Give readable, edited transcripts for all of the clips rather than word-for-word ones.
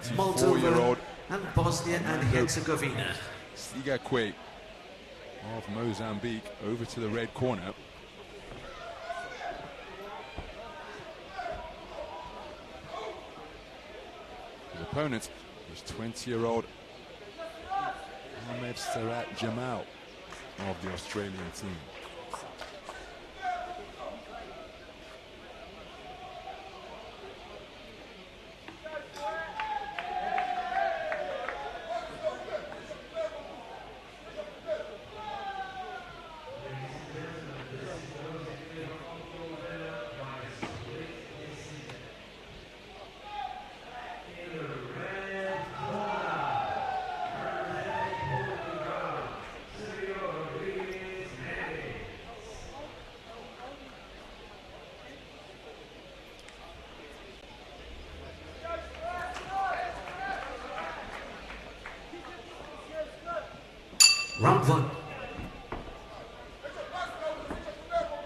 24-year-old and Bosnia and Herzegovina. SIGAUQUE of Mozambique over to the red corner. His opponent is 20-year-old Ahmad Serat JAMAL of the Australian team. Round one.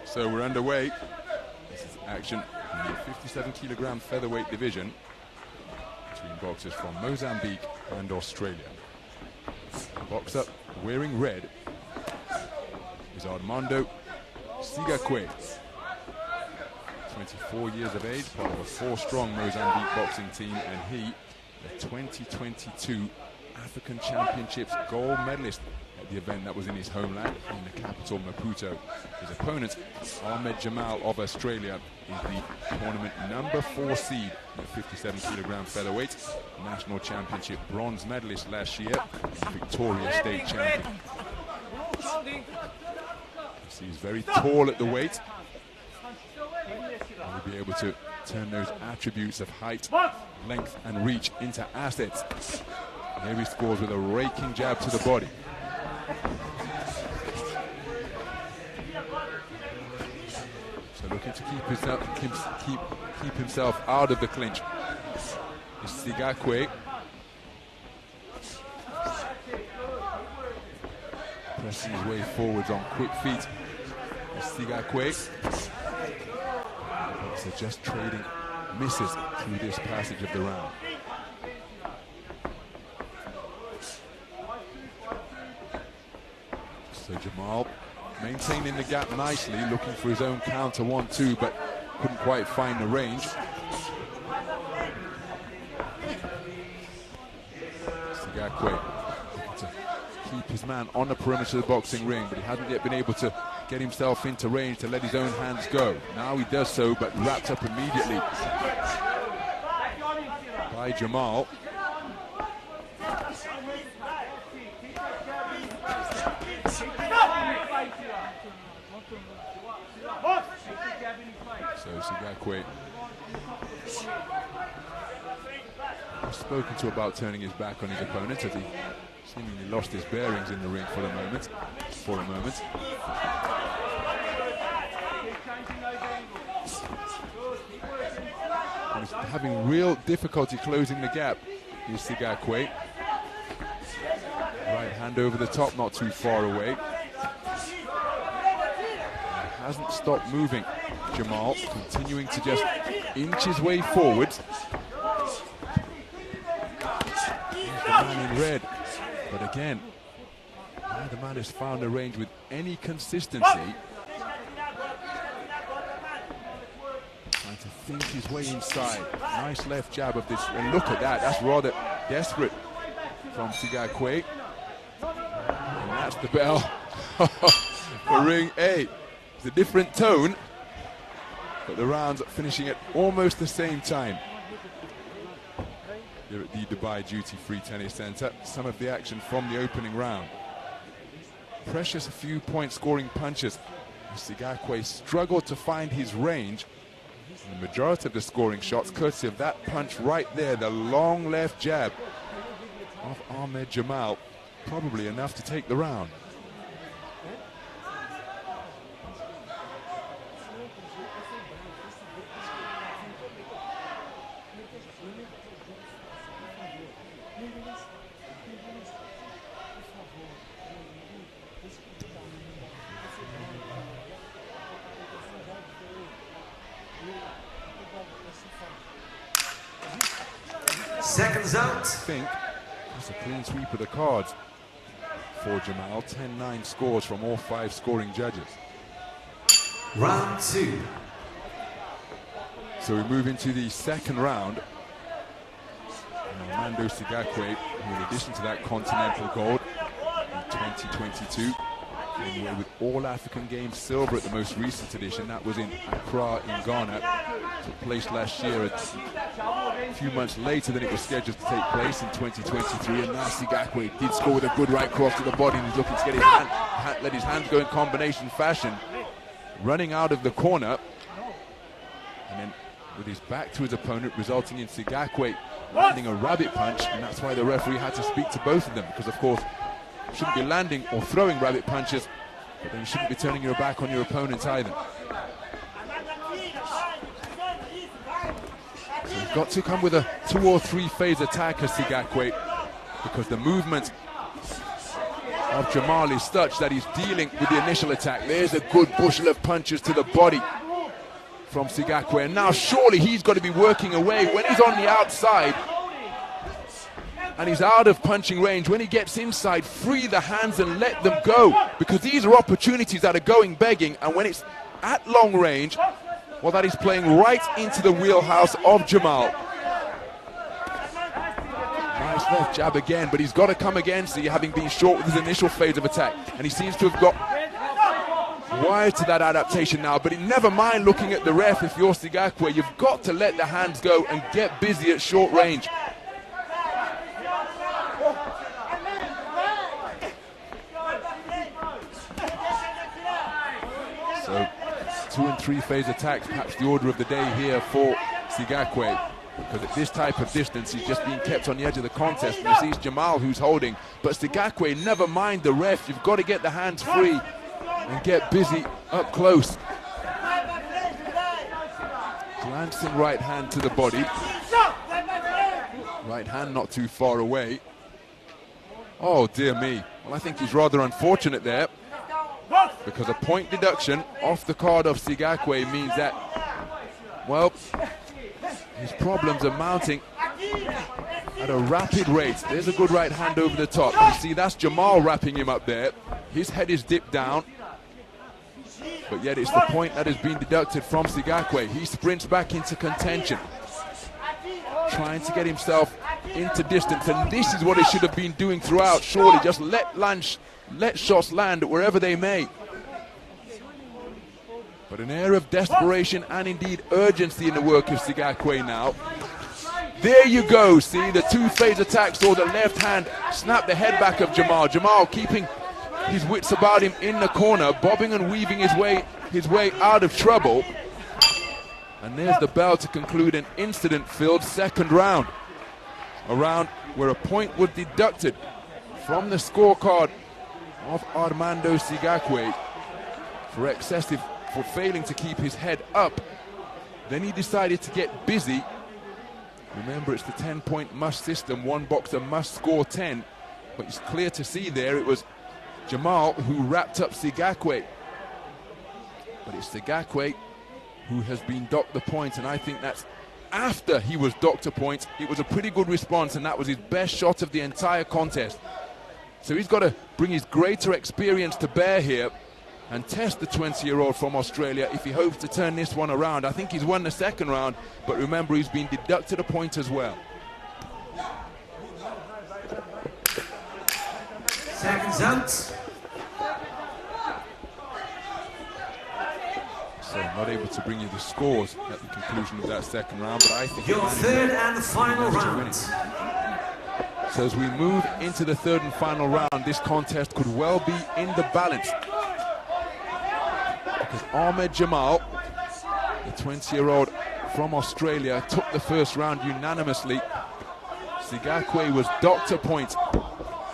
So we're underway. This is action in the 57-kilogram featherweight division between boxers from Mozambique and Australia. Boxer wearing red is Armando SIGAUQUE, 24 years of age, part of a four-strong Mozambique boxing team, and he, the 2022 African Championships gold medalist at the event that was in his homeland, in the capital Maputo. His opponent, Ahmad Jamal of Australia, is the tournament number 4 seed in the 57-kilogram featherweight, national championship bronze medalist last year, Victoria state champion. He's very tall at the weight. And will be able to turn those attributes of height, length and reach into assets. Here he scores with a raking jab to the body. So looking to keep himself out of the clinch is SIGAUQUE. Pressing his way forwards on quick feet is SIGAUQUE. So just trading misses through this passage of the round. So Jamal maintaining the gap nicely, looking for his own counter 1-2, but couldn't quite find the range. SIGAUQUE looking to keep his man on the perimeter of the boxing ring, but he hasn't yet been able to get himself into range to let his own hands go. Now he does so, but wrapped up immediately by Jamal. So SIGAUQUE was spoken to about turning his back on his opponent as he seemingly lost his bearings in the ring for a moment. And he's having real difficulty closing the gap. Here's SIGAUQUE. Right hand over the top, not too far away. Hasn't stopped moving. Jamal continuing to just inch his way forward. Here's the man in red. But again, neither man has found a range with any consistency. Trying to think his way inside. Nice left jab of this. And look at that. That's rather desperate from SIGAUQUE. And that's the bell for ring 8. A different tone, but the rounds finishing at almost the same time here at the Dubai Duty Free Tennis Centre. Some of the action from the opening round. Precious few point scoring punches. SIGAUQUE struggled to find his range. And the majority of the scoring shots courtesy of that punch right there, the long left jab of Ahmad Jamal, probably enough to take the round. Seconds out. I think that's a clean sweep of the cards for Jamal. 10-9 scores from all 5 scoring judges. Round 2. So we move into the second round. And Armando SIGAUQUE, who in addition to that continental gold in 2022, came away with all African Games silver at the most recent edition. That was in Accra in Ghana. Took place last year, a few months later than it was scheduled to take place in 2023. And now SIGAUQUE did score with a good right cross to the body, and he's looking to get his let his hands go in combination fashion. Running out of the corner, and then with his back to his opponent, resulting in SIGAUQUE landing a rabbit punch, and that's why the referee had to speak to both of them, because of course you shouldn't be landing or throwing rabbit punches, but then you shouldn't be turning your back on your opponent either. So he's got to come with a 2 or 3 phase attack as SIGAUQUE, because the movement of Jamal is such that he's dealing with the initial attack. There's a good bushel of punches to the body from SIGAUQUE, and now surely he's got to be working away. When he's on the outside and he's out of punching range, when he gets inside, free the hands and let them go, because these are opportunities that are going begging, and when it's at long range, well, that is playing right into the wheelhouse of Jamal. Nice left jab again, but he's got to come again, see, having been short with his initial phase of attack, and he seems to have got wired to that adaptation now. But never mind looking at the ref. If you're SIGAUQUE, you've got to let the hands go and get busy at short range. So 2 and 3 phase attacks, perhaps the order of the day here for SIGAUQUE, because at this type of distance he's just being kept on the edge of the contest, and you see it's Jamal who's holding, but SIGAUQUE, never mind the ref, you've got to get the hands free and get busy up close. Glancing right hand to the body, right hand not too far away. Oh dear me, well, I think he's rather unfortunate there, because a point deduction off the card of SIGAUQUE means that, well, his problems are mounting at a rapid rate. There's a good right hand over the top. You see, that's Jamal wrapping him up there. His head is dipped down, but yet it's the point that has been deducted from SIGAUQUE. He sprints back into contention, trying to get himself into distance, and this is what he should have been doing throughout. Surely just let shots land wherever they may. But an air of desperation and indeed urgency in the work of SIGAUQUE now. There you go, see, the 2 phase attacks or the left hand snap the head back of Jamal. Jamal keeping his wits about him in the corner, bobbing and weaving his way out of trouble. And there's the bell to conclude an incident-filled second round. A round where a point was deducted from the scorecard of Armando SIGAUQUE for failing to keep his head up. Then he decided to get busy. Remember, it's the 10-point must system. One boxer must score 10. But it's clear to see there it was Jamal who wrapped up SIGAUQUE. But it's SIGAUQUE who has been docked the point, and I think that's after he was docked a point. It was a pretty good response, and that was his best shot of the entire contest. So he's got to bring his greater experience to bear here and test the 20-year-old from Australia if he hopes to turn this one around. I think he's won the second round, but remember, he's been deducted a point as well. Seconds out. So not able to bring you the scores at the conclusion of that second round, but I think your third and final round. So as we move into the third and final round, this contest could well be in the balance, because Ahmed Jamal, the 20-year-old from Australia, took the first round unanimously. SIGAUQUE was docked a point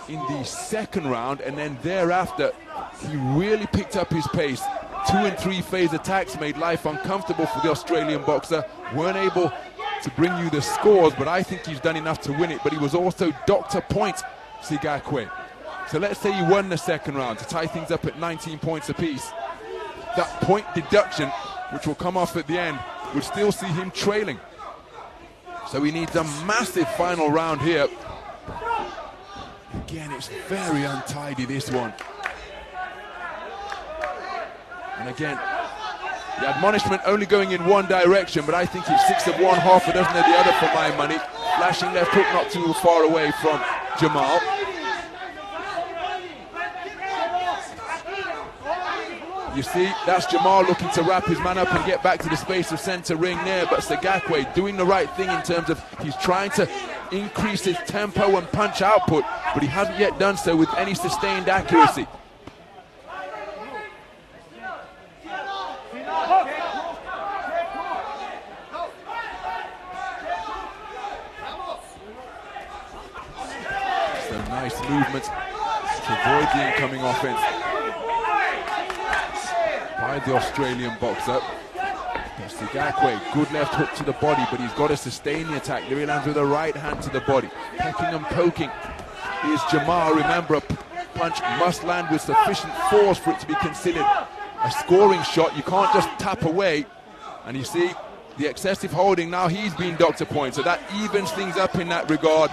in the second round, and then thereafter he really picked up his pace. 2 and 3 phase attacks made life uncomfortable for the Australian boxer. Weren't able to bring you the scores, but I think he's done enough to win it. But he was also docked a point, SIGAUQUE. So let's say he won the second round to tie things up at 19 points apiece. That point deduction, which will come off at the end, would still see him trailing. So he needs a massive final round here. Again, it's very untidy, this one. And again, the admonishment only going in one direction, but I think it's 6 of one, half a dozen of the other for my money. Flashing left hook not too far away from Jamal. You see, that's Jamal looking to wrap his man up and get back to the space of center ring there, but SIGAUQUE doing the right thing in terms of he's trying to increase his tempo and punch output, but he hasn't yet done so with any sustained accuracy. So nice movement to avoid the incoming offense by the Australian boxer. SIGAUQUE, good left hook to the body, but he's got to sustain the attack. There he lands with a right hand to the body. Pecking and poking is Jamal. Remember, a punch must land with sufficient force for it to be considered a scoring shot. You can't just tap away. And you see, the excessive holding, now he's been docked a point, so that evens things up in that regard.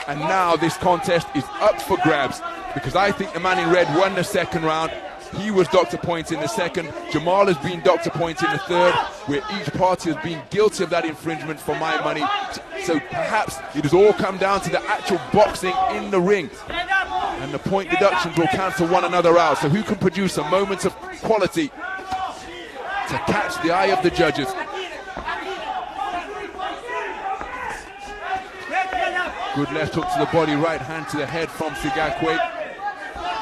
And now this contest is up for grabs, because I think the man in red won the second round. He was docked a point in the second. Jamal has been docked a point in the third, where each party has been guilty of that infringement for my money. So perhaps it has all come down to the actual boxing in the ring, and the point deductions will cancel one another out. So who can produce a moment of quality to catch the eye of the judges? Good left hook to the body, right hand to the head from SIGAUQUE.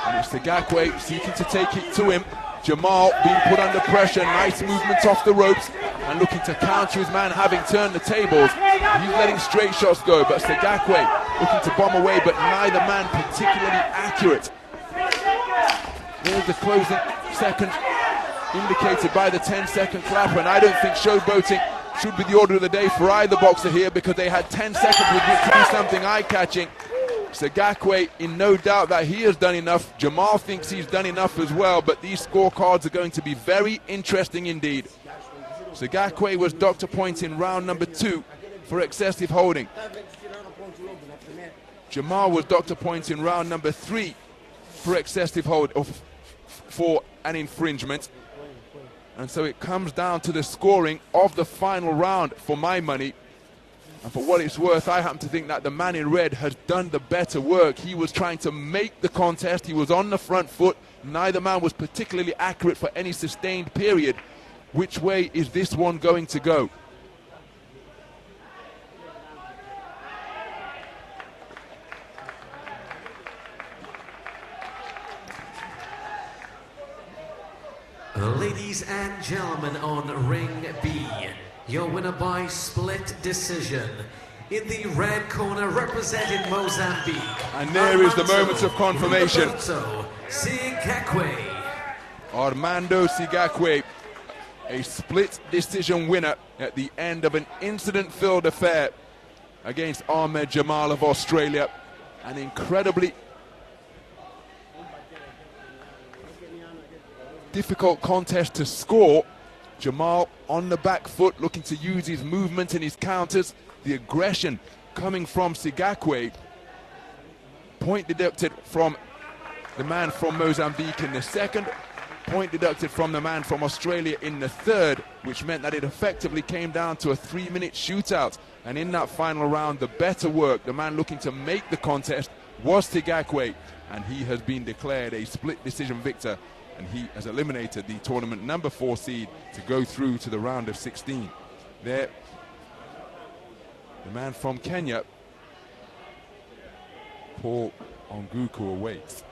And it's SIGAUQUE seeking to take it to him. Jamal being put under pressure, nice movement off the ropes and looking to counter his man, having turned the tables. He's letting straight shots go, but SIGAUQUE looking to bomb away, but neither man particularly accurate. There's the closing second indicated by the 10-second clapper, and I don't think showboating should be the order of the day for either boxer here, because they had 10 seconds with which to do something eye-catching. SIGAUQUE in no doubt that he has done enough. Jamal thinks he's done enough as well, but these scorecards are going to be very interesting indeed. SIGAUQUE was docked a point in round number 2 for excessive holding. Jamal was docked a point in round number 3 for excessive hold, or for an infringement. And so it comes down to the scoring of the final round for my money. And for what it's worth, I happen to think that the man in red has done the better work. He was trying to make the contest. He was on the front foot. Neither man was particularly accurate for any sustained period. Which way is this one going to go? Ladies and gentlemen, on ring B, your winner by split decision. In the red corner, representing Mozambique. And there is the moment of confirmation. SIGAUQUE. Armando SIGAUQUE, a split decision winner at the end of an incident-filled affair against Ahmed Jamal of Australia. An incredibly difficult contest to score. Jamal on the back foot, looking to use his movement and his counters. The aggression coming from SIGAUQUE. Point deducted from the man from Mozambique in the second. Point deducted from the man from Australia in the third, which meant that it effectively came down to a 3-minute shootout. And in that final round, the better work, the man looking to make the contest, was SIGAUQUE. And he has been declared a split decision victor. And he has eliminated the tournament number 4 seed to go through to the round of 16. There, the man from Kenya, Paul Onguku, awaits.